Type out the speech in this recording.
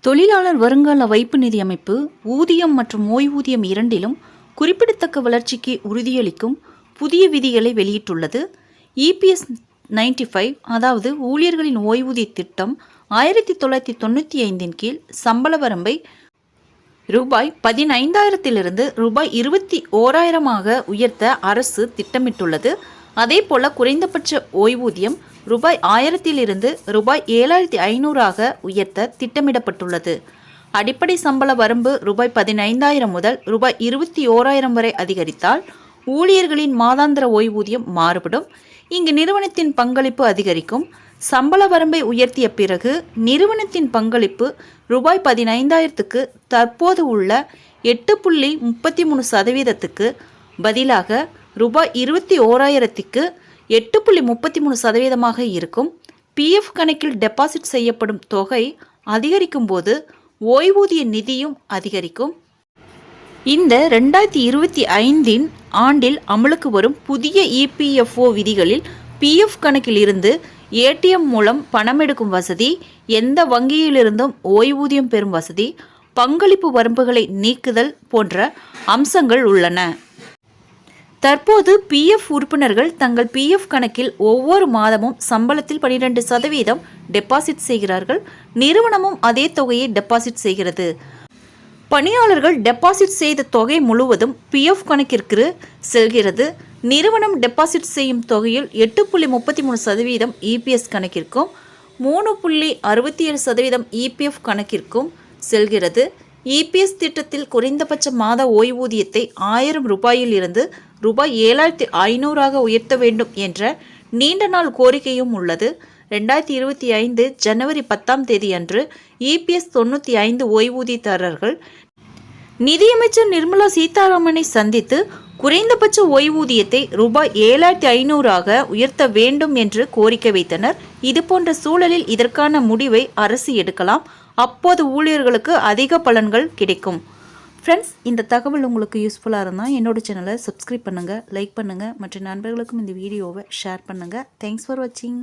தொழிலாளர் வருங்கால வைப்பு நிதி அமைப்பு ஊதியம் மற்றும் ஓய்வூதியம் இரண்டிலும் குறிப்பிடத்தக்க வளர்ச்சிக்கு உறுதியளிக்கும் புதிய விதிகளை வெளியிட்டுள்ளது. EPS 95 அதாவது ஊழியர்களின் ஓய்வூதிய திட்டம் 1995 கீழ் சம்பள வரம்பை ரூபாய் 15,000 ரூபாய் 21,000 உயர்த்த அரசு திட்டமிட்டுள்ளது. அதேபோல குறைந்தபட்ச ஓய்வூதியம் ரூபாய் 1,000 ரூபாய் 7,500 உயர்த்த திட்டமிடப்பட்டுள்ளது. அடிப்படை சம்பள வரம்பு ரூபாய் 15,000 முதல் ரூபாய் 21,000 வரை அதிகரித்தால் ஊழியர்களின் மாதாந்திர ஓய்வூதியம் மாறுபடும். இங்கு நிறுவனத்தின் பங்களிப்பு அதிகரிக்கும். சம்பள வரம்பை உயர்த்திய பிறகு நிறுவனத்தின் பங்களிப்பு ரூபாய் 15,000க்கு தற்போது உள்ள 8.33%க்கு பதிலாக ரூபாய் 21,000க்கு 8.33% இருக்கும். PF கணக்கில் டெபாசிட் செய்யப்படும் தொகை அதிகரிக்கும் போது ஓய்வூதிய நிதியும் அதிகரிக்கும். இந்த 2025 ஆண்டில் அமலுக்கு வரும் புதிய EPFO விதிகளில் PF கணக்கில் இருந்து ATM மூலம் பணம் எடுக்கும் வசதி, எந்த வங்கியிலிருந்தும் ஓய்வூதியம் பெறும் வசதி, பங்களிப்பு வரம்புகளை நீக்குதல் போன்ற அம்சங்கள் உள்ளன. தற்போது PF உறுப்பினர்கள் தங்கள் PF கணக்கில் ஒவ்வொரு மாதமும் சம்பளத்தில் 12% டெபாசிட் செய்கிறார்கள். நிறுவனமும் அதே தொகையை டெபாசிட் செய்கிறது. பணியாளர்கள் டெபாசிட் செய்த தொகை முழுவதும் PF கணக்கிற்கு செல்கிறது. நிறுவனம் டெபாசிட் செய்யும் தொகையில் 8.33% EPS கணக்கிற்கும் 3.67% EPF கணக்கிற்கும் செல்கிறது. EPS திட்டத்தில் குறைந்தபட்ச மாத ஓய்வூதியத்தை 1,000 ரூபாயில் இருந்து ரூபாய் 7,500 உயர்த்த வேண்டும் என்ற நீண்ட நாள் கோரிக்கையும் உள்ளது. 2025 ஜனவரி 10 அன்று EPS 95 ஓய்வூதியதாரர்கள் நிதியமைச்சர் நிர்மலா சீதாராமனை சந்தித்து குறைந்தபட்ச ஓய்வூதியத்தை ரூபாய் 7,500 உயர்த்த வேண்டும் என்று கோரிக்கை வைத்தனர். இதுபோன்ற சூழலில் இதற்கான முடிவை அரசு எடுக்கலாம். அப்போது ஊழியர்களுக்கு அதிக பலன்கள் கிடைக்கும். ஃப்ரெண்ட்ஸ், இந்த தகவல் உங்களுக்கு யூஸ்ஃபுல்லாக இருந்தால் என்னோட சேனலை சப்ஸ்கிரைப் பண்ணுங்கள், லைக் பண்ணுங்கள், மற்ற நண்பர்களுக்கும் இந்த வீடியோவை ஷேர் பண்ணுங்கள். தேங்க்ஸ் ஃபார் வாட்சிங்.